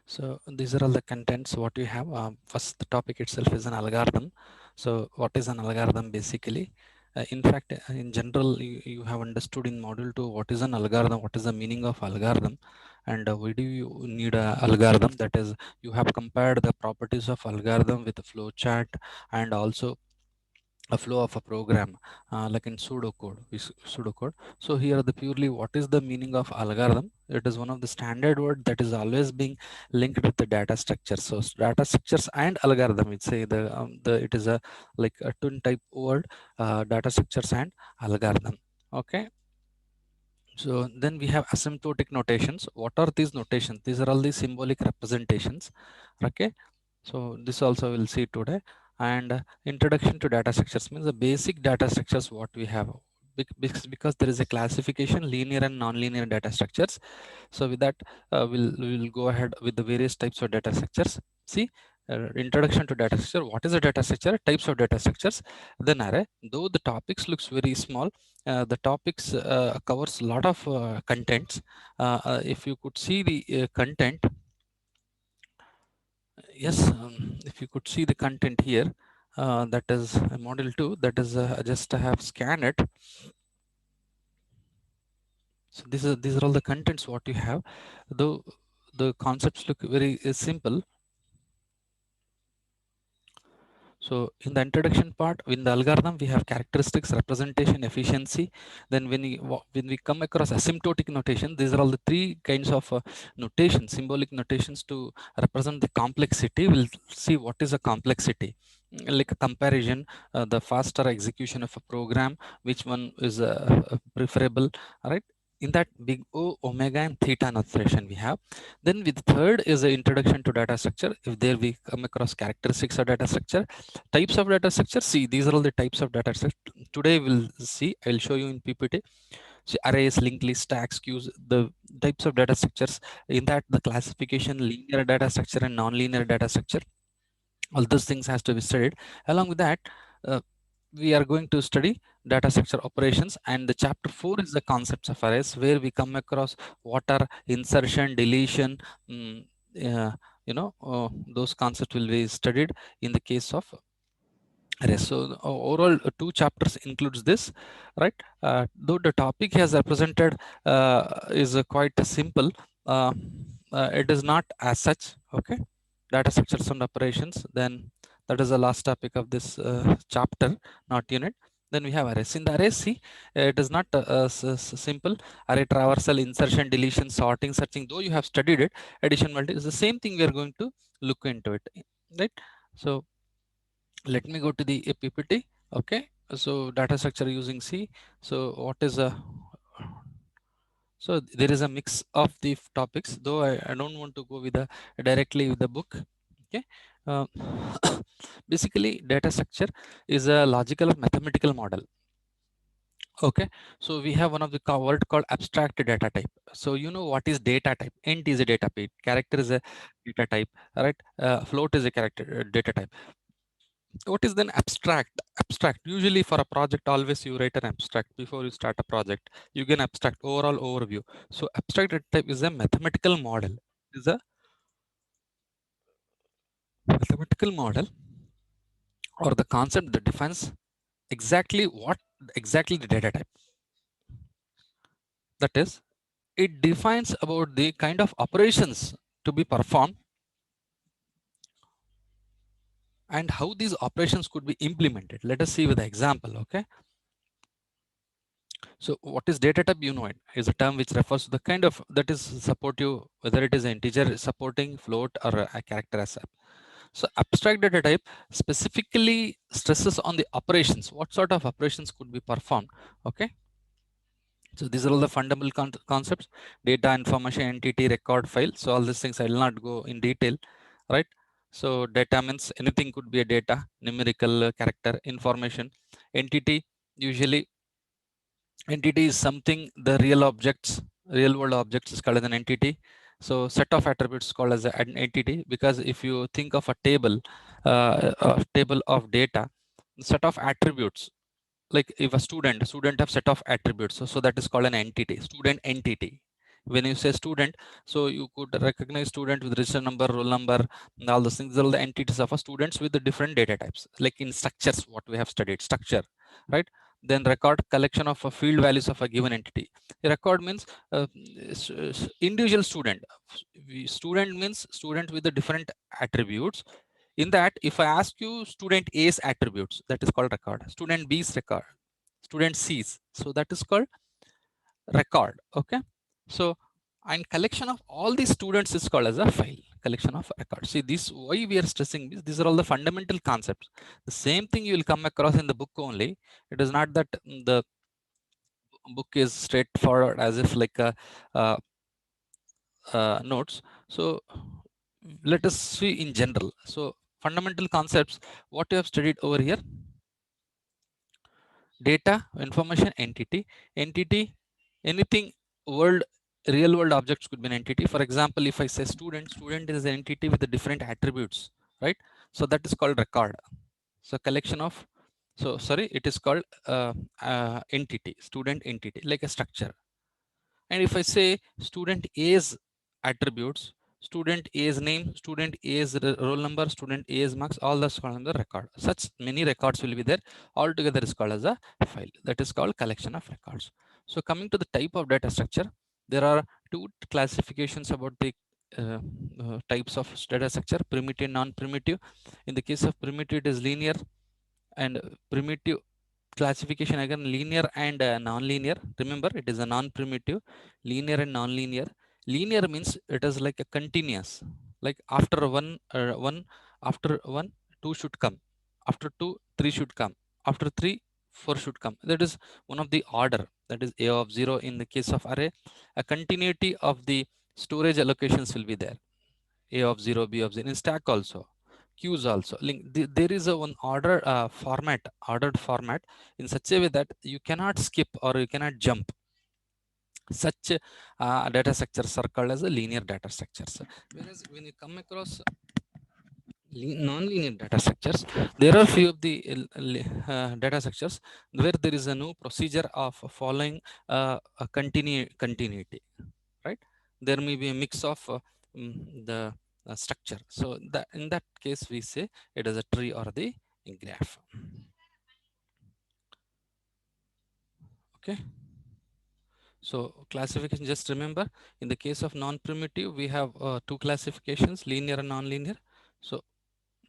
So these are all the contents what you have. First, the topic itself is an algorithm. So what is an algorithm basically? In fact, in general, you have understood in module 2 what is an algorithm, what is the meaning of algorithm, and why do you need a algorithm. That is, you have compared the properties of algorithm with the flow chart and also a flow of a program, like in pseudocode. So here the purely what is the meaning of algorithm. It is one of the standard word that is always being linked with the data structure. So data structures and algorithm, it's say the it is a like a twin type word, data structures and algorithm. Okay. So then we have asymptotic notations. What are these notations? These are all the symbolic representations. Okay. So this also we'll see today. And introduction to data structures means the basic data structures what we have. Because there is a classification linear and non-linear data structures. So with that, we'll go ahead with the various types of data structures. See, introduction to data structure. What is a data structure? Types of data structures. Then array. Though the topics looks very small, the topics covers a lot of contents. If you could see the content, yes, if you could see the content here, that is module 2, that is just I have scanned it. So these are all the contents what you have, though the concepts look very simple. So in the introduction part, in the algorithm, we have characteristics, representation, efficiency. Then when we come across asymptotic notation, these are all the three kinds of notation, symbolic notations to represent the complexity. We'll see what is a complexity. Like a comparison, the faster execution of a program, which one is preferable, right? In that big O, omega, and theta notation we have. Then with third is the introduction to data structure. If there we come across characteristics of data structure, types of data structure. See, these are all the types of data structure. Today we'll see. I'll show you in PPT. See, arrays, linked list, stacks, queues, the types of data structures. In that, the classification, linear data structure and non-linear data structure. All those things has to be studied. Along with that, uh, we are going to study data structure operations, and the chapter 4 is the concepts of arrays, where we come across what are insertion, deletion, mm, uh, those concepts will be studied in the case of arrays. So overall, two chapters includes this, right? Though the topic has represented is quite simple, uh, it is not as such. Okay. Data structures and operations, then that is the last topic of this chapter, not unit. Then we have arrays. In the arrays, see, it is not simple. Array traversal, insertion, deletion, sorting, searching, though you have studied it. Addition, multi is the same thing. We are going to look into it, right? So let me go to the PPT. Okay. So data structure using C. So what is a, so there is a mix of the topics, though I don't want to go with the directly with the book. Okay. uh, Basically data structure is a logical or mathematical model. Okay. So we have one of the word called abstract data type. So you know what is data type. Int is a data type, character is a data type, right? Float is a character data type. What is then abstract? Abstract, usually for a project, always you write an abstract before you start a project. You get an abstract overall overview. So abstract data type is a mathematical model, is a mathematical model or the concept that defines exactly what exactly the data type. That is, it defines about the kind of operations to be performed and how these operations could be implemented. Let us see with the example. Okay. So what is data type? You know, it is a term which refers to the kind of that is supportive, whether it is an integer supporting, float, or a character as a. So abstract data type specifically stresses on the operations. What sort of operations could be performed? Okay. So these are all the fundamental concepts: data, information, entity, record, file. So all these things I will not go in detail, right? So data means anything could be a data, numerical, character, information. Entity, usually entity is something, the real objects, real world objects is called as an entity. So set of attributes called as an entity, because if you think of a table of data, set of attributes, like if a student have set of attributes, so that is called an entity, student entity. When you say student, so you could recognize student with register number, roll number, and all those things. These are all the entities of a students with the different data types, like in structures what we have studied, structure, right? Then record, collection of a field values of a given entity. The record means individual student. Student means student with the different attributes. In that, if I ask you student A's attributes, that is called record. Student B's record, student C's, so that is called record. Okay, so and collection of all these students is called as a file, collection of records. See, this why we are stressing this, these are all the fundamental concepts. The same thing you will come across in the book only. It is not that the book is straightforward as if like a notes. So let us see in general. So fundamental concepts what you have studied over here: data, information, entity. Entity, anything world, real world objects could be an entity. For example, if I say student, student is an entity with the different attributes, right? So that is called record. So collection of, so sorry, it is called entity, student entity, like a structure. And if I say student A's attributes, student A's name, student A's roll number, student A's marks, all that's called in the record. Such many records will be there. All together is called as a file. That is called collection of records. So coming to the type of data structure, there are two classifications about the types of data structure: primitive and non-primitive. In the case of primitive, it is linear, and primitive classification again linear and non-linear. Remember, it is a non-primitive, linear and non-linear. Linear means it is like a continuous, like after one, after one, two should come, after two, three should come, after three, four should come. That is one of the order, that is a of 0 in the case of array. A continuity of the storage allocations will be there, a of 0, b of 0. In stack also, queues also, link there is a one order format, ordered format, in such a way that you cannot skip or you cannot jump. Such data structures are called as a linear data structures. Whereas when you come across non-linear data structures, there are few of the data structures where there is a no procedure of following a continuity, right? There may be a mix of the structure. So that in that case we say it is a tree or the graph. Okay, so classification, just remember, in the case of non-primitive we have two classifications, linear and non-linear. So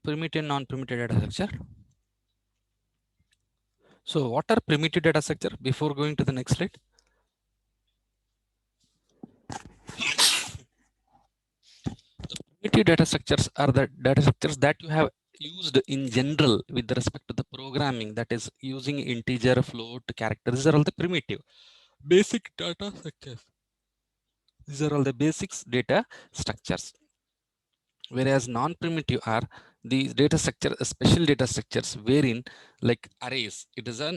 primitive and non-primitive data structure. So what are primitive data structure? Before going to the next slide, primitive data structures are the data structures that you have used in general with respect to the programming, that is using integer, float, character. These are all the primitive basic data structures. These are all the basics data structures. Whereas non-primitive are these data structure, special data structures, wherein like arrays, it is a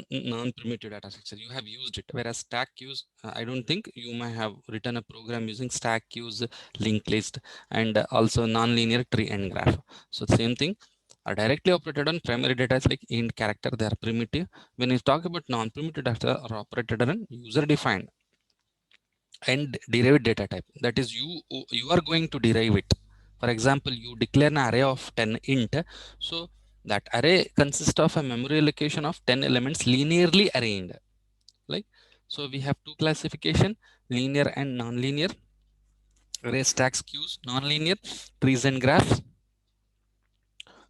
non-primitive data structure. You have used it. Whereas stack queues, I don't think you might have written a program using stack queues, linked list, and also non-linear tree and graph. So same thing, are directly operated on primary data is like int, character, they are primitive. When you talk about non-primitive data are operated on user defined and derived data type, that is you are going to derive it. For example, you declare an array of 10 int, so that array consists of a memory allocation of 10 elements linearly arranged, like. So we have two classification, linear and non-linear. Array, stacks, queues, non-linear, trees and graphs.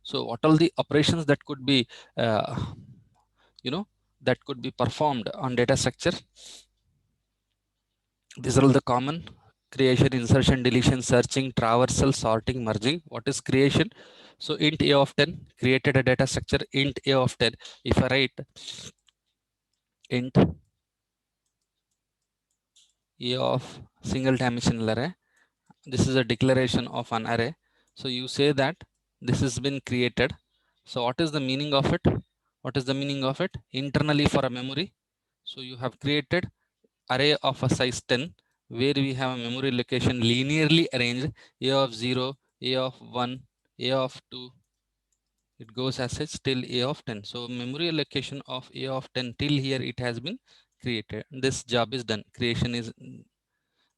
So what are the operations that could be you know that could be performed on data structure? These are all the common: creation, insertion, deletion, searching, traversal, sorting, merging. What is creation? So int a of 10 created a data structure int a of 10. If I write int a of single dimensional array, this is a declaration of an array. So you say that this has been created. So what is the meaning of it? What is the meaning of it? Internally for a memory, so you have created array of a size 10 where we have a memory location linearly arranged, a of 0, a of 1, a of 2, it goes as such till a of 10. So memory allocation of a of 10 till here it has been created. This job is done, creation is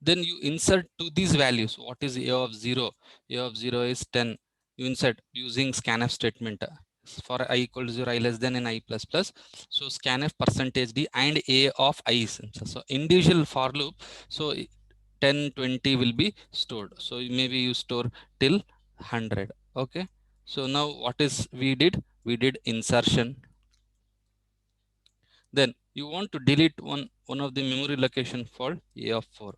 Then you insert to these values. What is a of 0? A of 0 is 10. You insert using scanf statement. For I equal to 0, I less than and I plus plus. So scanf percentage d and a of I is so individual for loop. So 10 20 will be stored. So maybe you store till 100. Okay, so now what is we did insertion. Then you want to delete one of the memory location for a of 4.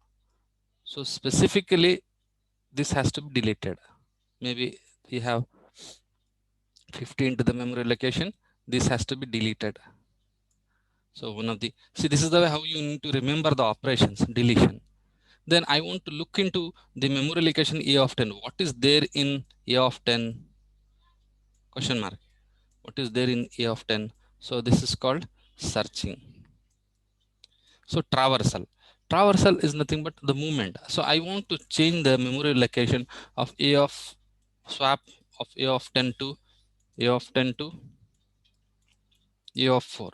So specifically this has to be deleted. Maybe we have 15 to the memory location, this has to be deleted. So one of the, see, this is the way how you need to remember the operations deletion. Then I want to look into the memory location a of 10. What is there in a of 10? Question mark. What is there in a of 10? So this is called searching. So traversal is nothing but the movement. So I want to change the memory location of a of swap of a of 10 to a of 10 to a of 4.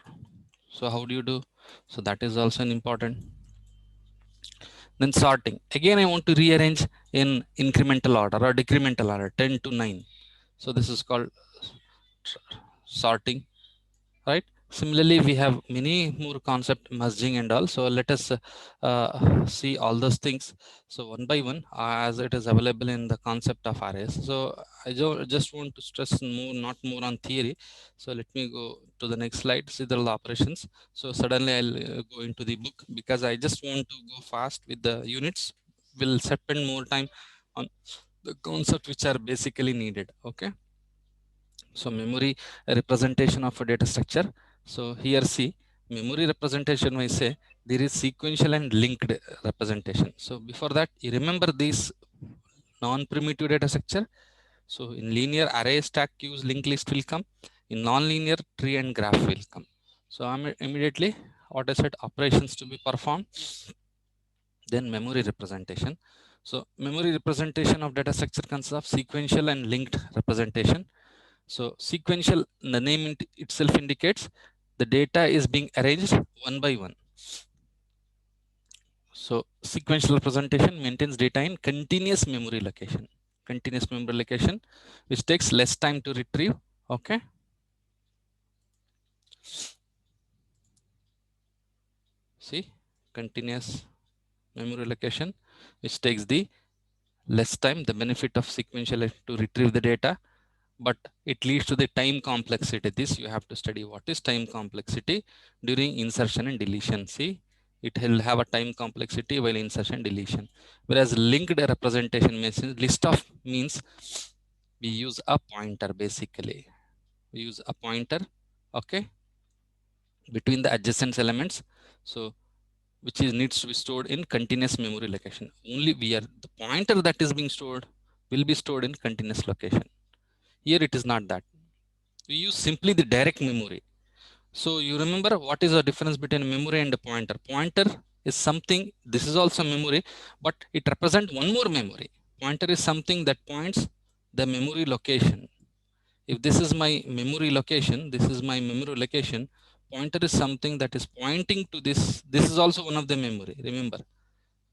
So how do you do? So that is also an important. Then sorting, again I want to rearrange in incremental order or decremental order, 10 to 9. So this is called sorting, right? Similarly we have many more concept merging and all. So let us see all those things. So one by one, as it is available in the concept of arrays. So I just want to stress more, not more on theory. So let me go to the next slide. See the operations. So suddenly I'll go into the book because I just want to go fast with the units. We'll spend more time on the concept which are basically needed. Okay, so memory representation of a data structure. So here see, memory representation, I say there is sequential and linked representation. So before that, you remember this non-primitive data structure. So in linear array stack use linked list will come, in non-linear tree and graph will come. So I'm immediately what I said, operations to be performed. Then memory representation. So memory representation of data structure consists of sequential and linked representation. So sequential, the name itself indicates the data is being arranged one by one. So sequential representation maintains data in continuous memory location. Continuous memory location, which takes less time to retrieve. Okay. See, continuous memory location, which takes the less time, the benefit of sequential to retrieve the data, but it leads to the time complexity. This you have to study. What is time complexity during insertion and deletion? See, it will have a time complexity while insertion and deletion. Whereas linked representation means list of means we use a pointer. Basically we use a pointer, okay, between the adjacent elements. So which is needs to be stored in continuous memory location. Only we are the pointer that is being stored will be stored in continuous location. Here it is not that. We use simply the direct memory. So you remember what is the difference between memory and a pointer? Pointer is something, this is also memory, but it represents one more memory. Pointer is something that points the memory location. If this is my memory location, this is my memory location, pointer is something that is pointing to this. This is also one of the memory, remember,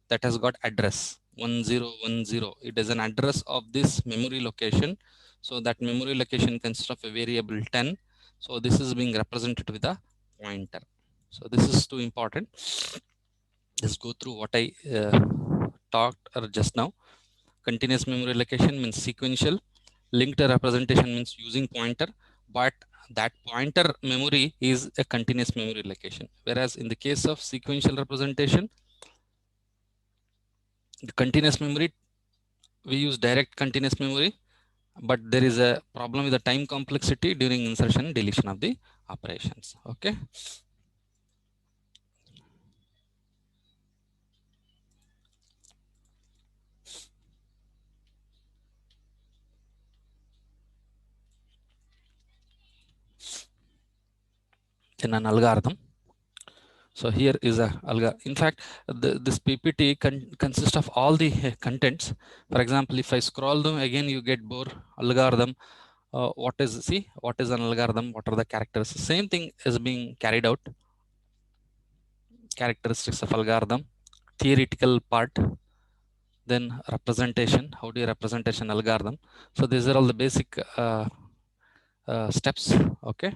that has got address 1010. It is an address of this memory location. So that memory location consists of a variable 10. So this is being represented with a pointer. So this is too important. Let's go through what I talked or just now. Continuous memory location means sequential. Linked representation means using pointer, but that pointer memory is a continuous memory location. Whereas in the case of sequential representation, the continuous memory, we use direct continuous memory, but there is a problem with the time complexity during insertion and deletion of the operations. Okay. In an algorithm. So here is a algorithm. In fact, this PPT consists of all the contents. For example, if I scroll them again, you get more algorithm. What is, see, what is an algorithm? What are the characters? Same thing is being carried out. Characteristics of algorithm. theoretical part, then representation. How do you representation algorithm? So these are all the basic steps. Okay.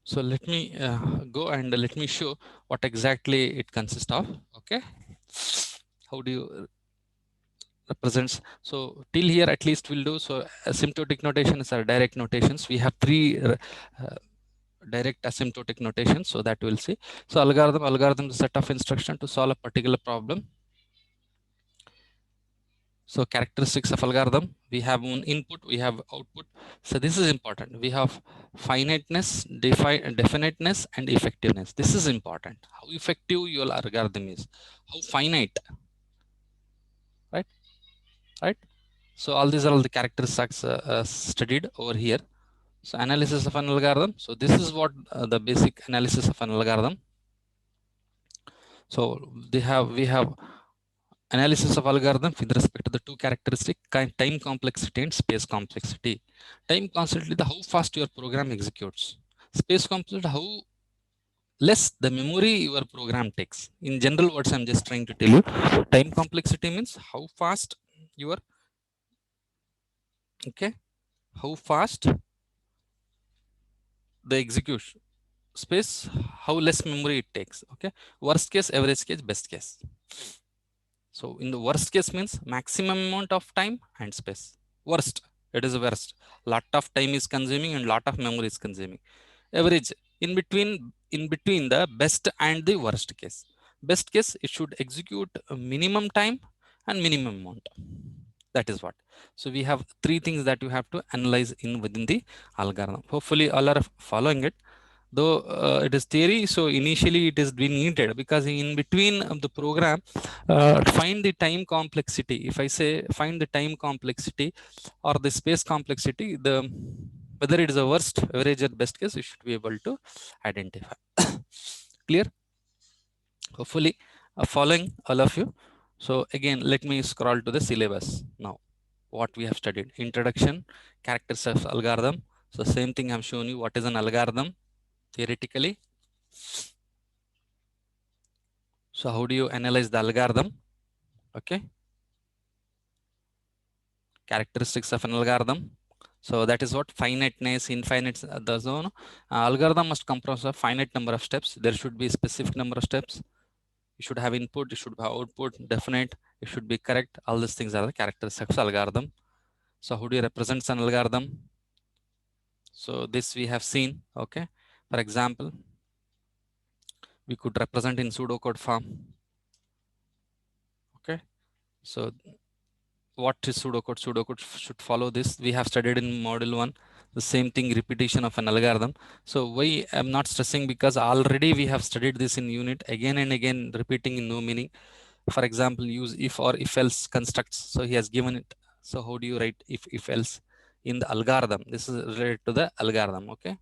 So let me go and let me show what exactly it consists of. Okay. How do you represents? So till here at least we'll do. So asymptotic notations are direct notations. We have three direct asymptotic notations, so that we'll see. So algorithm is a set of instruction to solve a particular problem. So characteristics of algorithm, we have one input, we have output. So this is important. We have finiteness, definiteness, and effectiveness. This is important. How effective your algorithm is, how finite, right? Right. So all these are all the characteristics studied over here. So analysis of an algorithm. So this is what the basic analysis of an algorithm. So we have analysis of algorithm with respect to the two characteristics, time complexity and space complexity. Time complexity, the how fast your program executes. Space complexity, how less the memory your program takes. In general words, I'm just trying to tell you. Time complexity means how fast your, okay, how fast the execution. Space, how less memory it takes. Okay. Worst case, average case, best case. So in the worst case means maximum amount of time and space. Worst, it is worst. Lot of time is consuming and lot of memory is consuming. Average, in between the best and the worst case. Best case, it should execute a minimum time and minimum amount. That is what. So we have three things that you have to analyze in within the algorithm. Hopefully all are following it. Though it is theory, so initially it is being needed because in between of the program, find the time complexity. If I say find the time complexity or the space complexity, the whether it is a worst, average, or best case, you should be able to identify. Clear? Hopefully, following all of you. So again, let me scroll to the syllabus now. What we have studied: introduction, characters of algorithm. So same thing I've shown you. What is an algorithm theoretically? So how do you analyze the algorithm? Okay. Characteristics of an algorithm. So that is what finiteness, infinite, the zone. Algorithm must comprise a finite number of steps. There should be a specific number of steps. You should have input, you should have output, definite, it should be correct. All these things are the characteristics of algorithm. So how do you represent an algorithm? So this we have seen. Okay. For example, we could represent in pseudocode form. Okay. So what is pseudocode? Pseudocode should follow this. We have studied in module 1 the same thing, repetition of an algorithm. So why I'm not stressing, because already we have studied this in unit again and again, repeating in no meaning. For example, use if or if else constructs. So he has given it. So how do you write if else in the algorithm? This is related to the algorithm. Okay.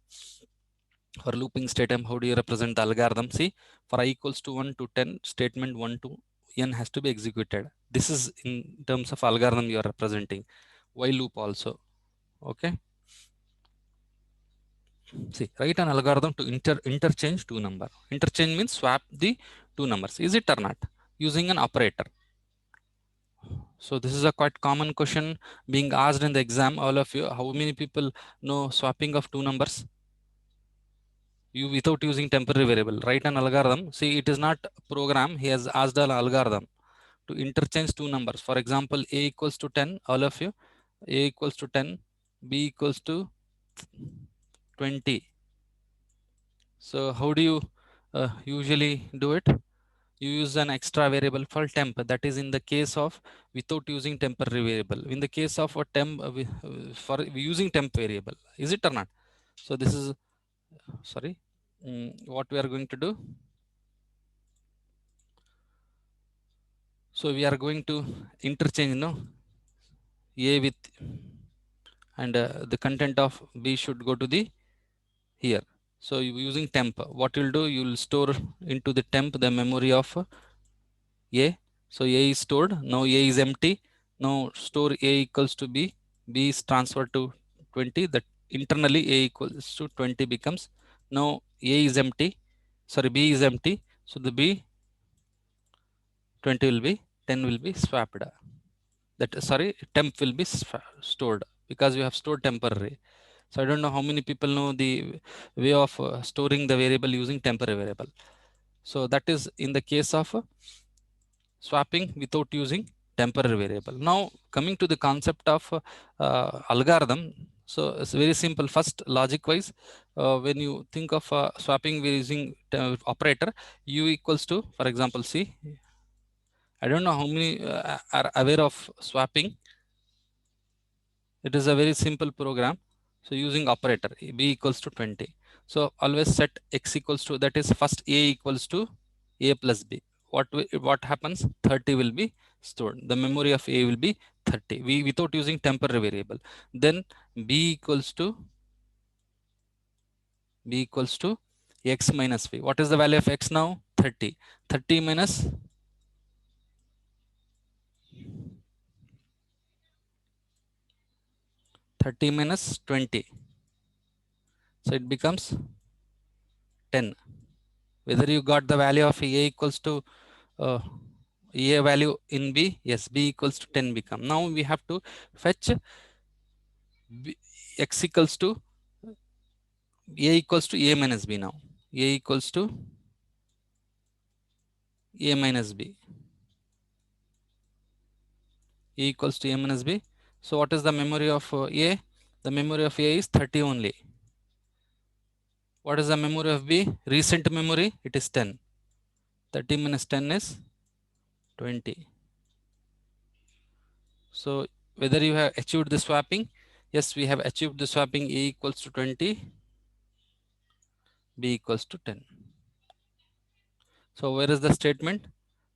For looping statement, how do you represent the algorithm? See, for I equals to 1 to 10, statement 1 to n has to be executed. This is in terms of algorithm you are representing. While loop also. Okay. See, write an algorithm to interchange two number. Interchange means swap the two numbers. Is it or not? Using an operator. So this is a quite common question being asked in the exam. All of you, how many people know swapping of two numbers? You without using temporary variable, write an algorithm. See, it is not program. He has asked an algorithm to interchange two numbers. For example, a equals to 10. All of you, a equals to 10, b equals to 20. So how do you usually do it? You use an extra variable for temp. That is in the case of without using temporary variable. In the case of a temp, for using temp variable, is it or not? So this is, sorry, what we are going to do. So we are going to interchange, no, a with, and the content of b should go to the here. So you using temp, what you'll do, you'll store into the temp the memory of a. So a is stored. Now a is empty. Now store a equals to b. B is transferred to 20. That internally a equals to 20 becomes. Now a is empty. Sorry, b is empty. So the B 20 will be 10 will be swapped. That sorry, temp will be stored because you have stored temporary. So I don't know how many people know the way of storing the variable using temporary variable. So that is in the case of swapping without using temporary variable. Now coming to the concept of algorithm. So it's very simple. First, logic wise, when you think of swapping, we're using operator u equals to, for example, see, I don't know how many are aware of swapping. It is a very simple program. So using operator b equals to 20. So always set x equals to, that is first a equals to a plus b. What happens? 30 will be stored. The memory of a will be 30. We without using temporary variable. Then b equals to x minus v. What is the value of x now? 30. 30 minus 30 minus 20. So it becomes 10. Whether you got the value of a equals to uh, a value in b, yes, b equals to 10 become. Now we have to fetch x equals to a equals to a minus b. Now a equals to a minus b, a equals to a minus b. So what is the memory of a? The memory of a is 30 only. What is the memory of b? Recent memory, it is 10. 30 minus 10 is 20. So whether you have achieved the swapping, yes, we have achieved the swapping. A equals to 20, b equals to 10. So where is the statement?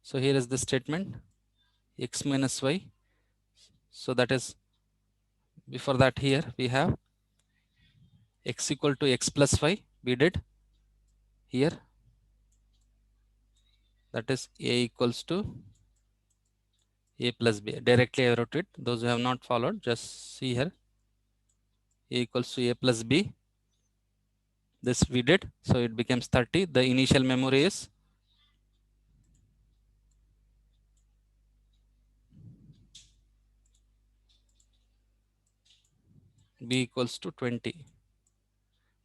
So here is the statement, x minus y. So that is, before that here we have x equal to x plus y. We did here, that is a equals to a plus b. Directly I wrote it. Those who have not followed, just see here, a equals to a plus b. This we did. So it becomes 30. The initial memory is b equals to 20.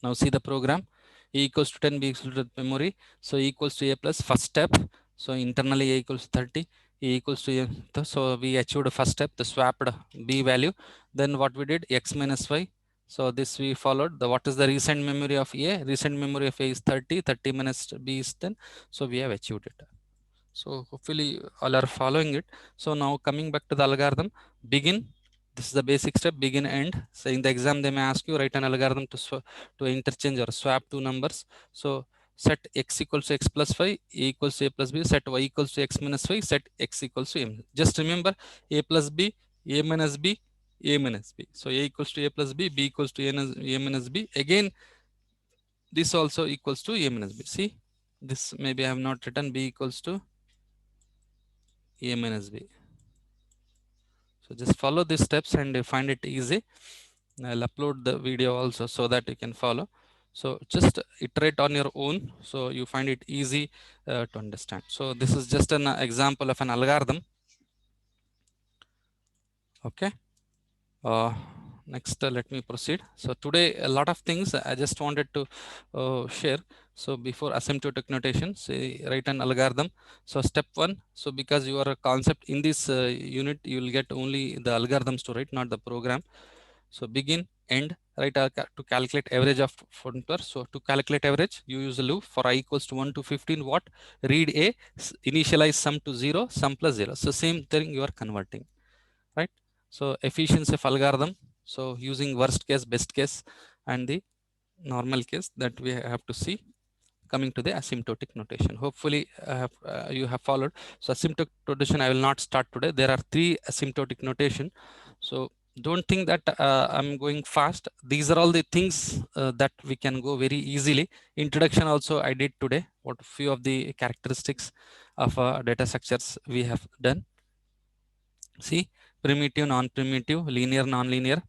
Now see the program, a equals to 10, b equals to memory. So e equals to a plus, first step. So internally a equals to 30, a equals to a. So we achieved the first step, the swapped b value. Then what we did, x minus y. So this we followed. The what is the recent memory of a? Recent memory of a is 30. 30 minus b is 10. So we have achieved it. So hopefully all are following it. So now coming back to the algorithm, begin. This is the basic step, begin end. So in the exam they may ask you write an algorithm to interchange or swap two numbers. So set x equals to x plus 5, a equals to a plus b, set y equals to x minus 5, set x equals to m. Just remember a plus b, a minus b, a minus b. So a equals to a plus b, b equals to a minus b. Again, this also equals to a minus b. See, this maybe I have not written, b equals to a minus b. So just follow these steps and you find it easy. I'll upload the video also so that you can follow. So just iterate on your own so you find it easy to understand. So this is just an example of an algorithm. Okay. Next, let me proceed. So today a lot of things I just wanted to share. So before asymptotic notation, say write an algorithm. So step one, so because you are a concept in this unit, you will get only the algorithms to write, not the program. So begin, end, right, to calculate average of frontier. So to calculate average, you use a loop for I equals to 1 to 15. What? Read a, initialize sum to 0, sum plus 0. So same thing you are converting, right? So efficiency of algorithm. So using worst case, best case, and the normal case that we have to see. Coming to the asymptotic notation. Hopefully you have followed. So asymptotic notation I will not start today. There are 3 asymptotic notation. So don't think that I'm going fast. These are all the things that we can go very easily. Introduction also I did today. What few of the characteristics of data structures we have done. See, primitive, non-primitive, linear, non-linear.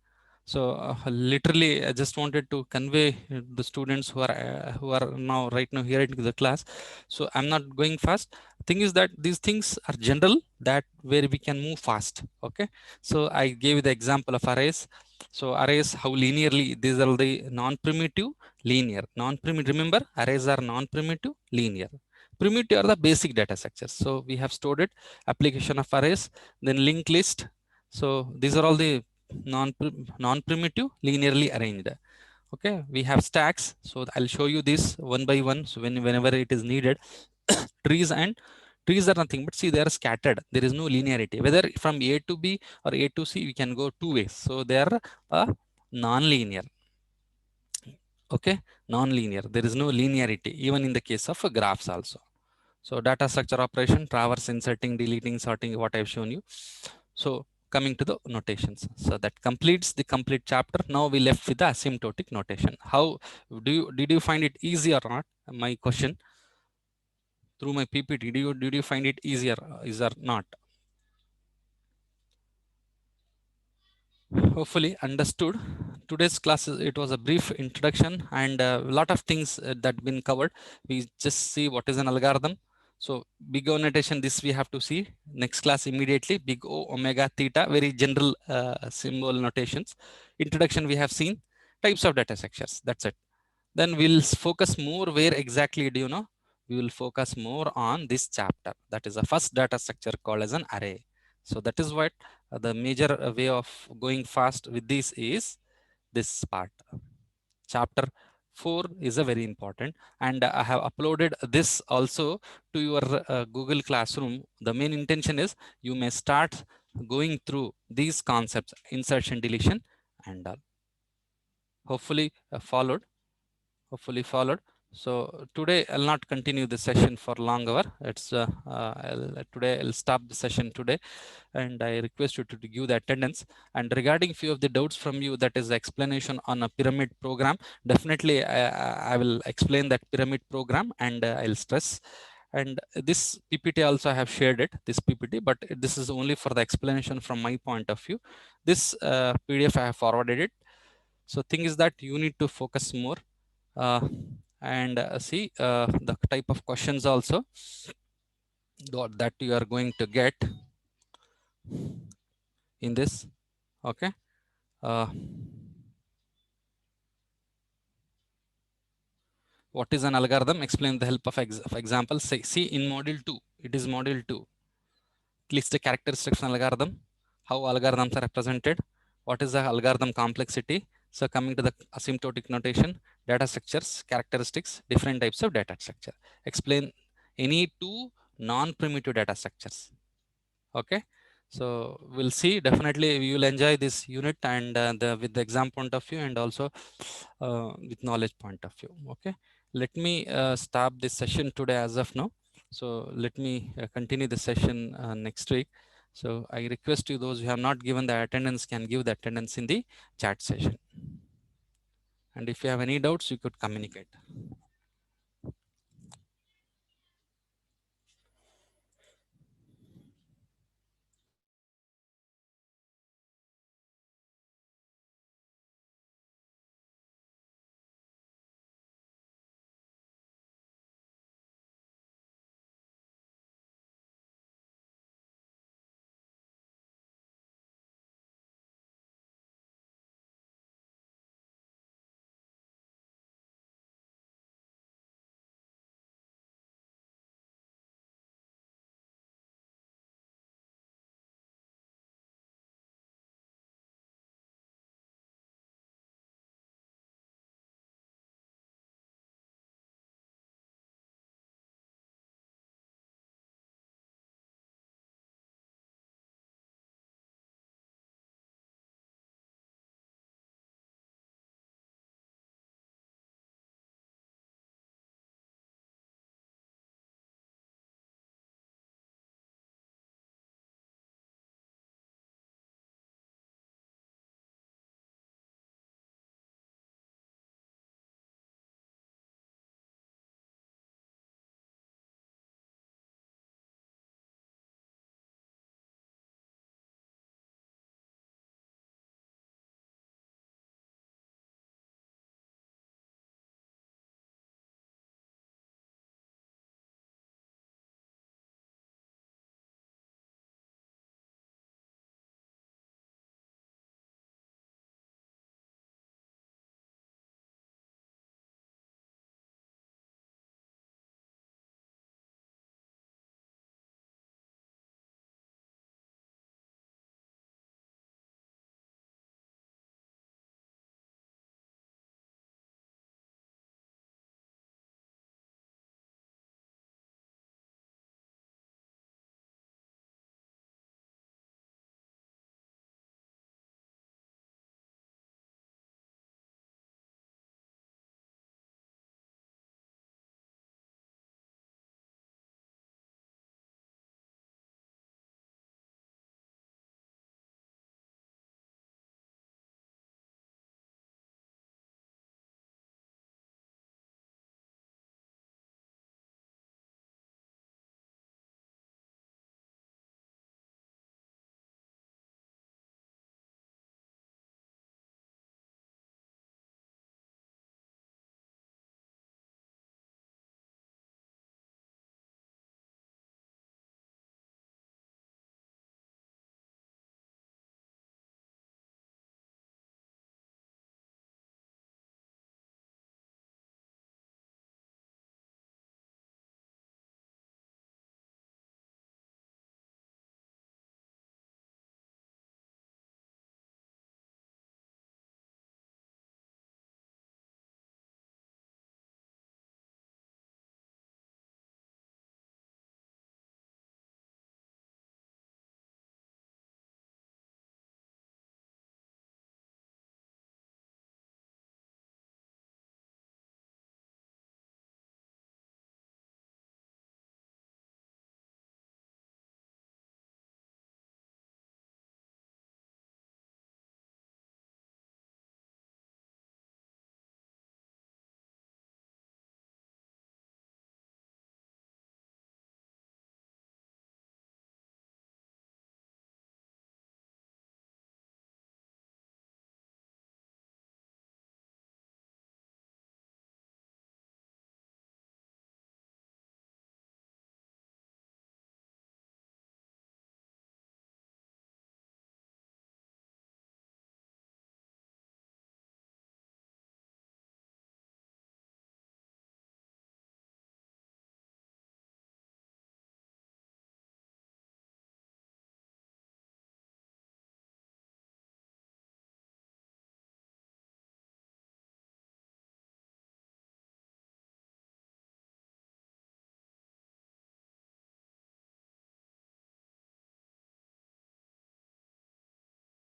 So literally I just wanted to convey the students who are now right now here into the class. So I'm not going fast. Thing is that these things are general, that where we can move fast. Okay, so I gave the example of arrays. So arrays, how linearly these are the non-primitive, linear, non-primitive. Remember, arrays are non-primitive, linear. Primitive are the basic data structures. So we have stored it, application of arrays, then linked list. So these are all the non-primitive, linearly arranged. Okay, we have stacks. So I'll show you this one by one. So whenever it is needed, trees, and trees are nothing but, see, they are scattered. There is no linearity. Whether from A to B or A to C, we can go two ways. So they are non-linear. Okay, non-linear. There is no linearity even in the case of graphs also. So data structure operation, traverse, inserting, deleting, sorting, what I've shown you. So coming to the notations. So that completes the complete chapter. Now we left with the asymptotic notation. How did you find it easy or not? My question through my PPT, did you find it easier, is or not? Hopefully understood. Today's class, it was a brief introduction and a lot of things that been covered. We just see what is an algorithm. So big O notation, this we have to see next class immediately. Big O, omega, theta, very general symbol notations. Introduction we have seen, types of data structures, that's it. Then we'll focus more, where exactly do you know? We will focus more on this chapter, that is the first data structure called as an array. So that is what the major way of going fast with this is this part. Chapter 4 is a very important, and I have uploaded this also to your Google Classroom. The main intention is you may start going through these concepts, insertion, deletion, and all. Hopefully followed. So today I'll not continue the session for long hour. It's today I'll stop the session today, and I request you to give the attendance. And regarding few of the doubts from you, that is the explanation on a pyramid program. Definitely I will explain that pyramid program, and I'll stress. And this PPT also I have shared it, this PPT, but this is only for the explanation from my point of view. This PDF I have forwarded it. So thing is that you need to focus more uh, and see the type of questions also that you are going to get in this. Okay, uh, what is an algorithm? Explain with the help of, of example. Say, see in module 2, it is module 2. List the characteristics of an algorithm, how algorithms are represented, what is the algorithm complexity. So coming to the asymptotic notation, data structures, characteristics, different types of data structure. Explain any two non-primitive data structures. Okay, so we'll see. Definitely we will enjoy this unit, and with the exam point of view, and also with knowledge point of view. Okay, let me stop this session today as of now. So let me continue the session next week. So I request you, those who have not given the attendance, can give the attendance in the chat session. And if you have any doubts, you could communicate.